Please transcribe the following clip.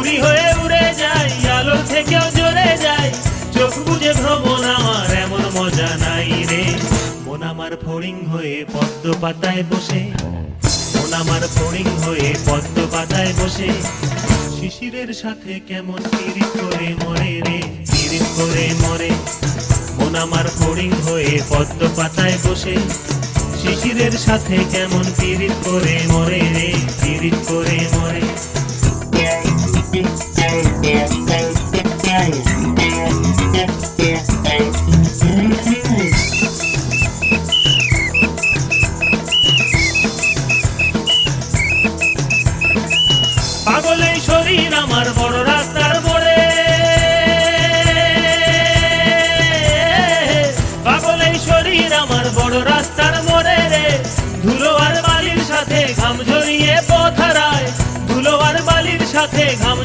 উড়ি হয়ে উড়ে যাই, আলোর থেকেও জোরে যাই, চোখ বুজে ভ্রমণ আমার এমন মজা নাই রে। মন আমার ফড়িং হয়ে পদ্ম পাতায় বসে, মন আমার ফড়িং হয়ে পদ্ম পাতায় বসে, শিশিরের সাথে কেমন পিরিত করে মরে রে, পিরিত করে মরে। মন আমার ফড়িং হয়ে পদ্ম পাতায় বসে, শিশিরের সাথে কেমন পিরিত করে মরে রে, পিরিত করে মরে। পাগল এই শরীর আমার বড় রাস্তার মোড়ে, পাগল এই শরীর আমার বড় রাস্তার মোড়ে রে। ধুলো আর বালির সাথে ঘাম ঝরিয়ে পথ হারায়, ধুলো আর বালির সাথে ঘাম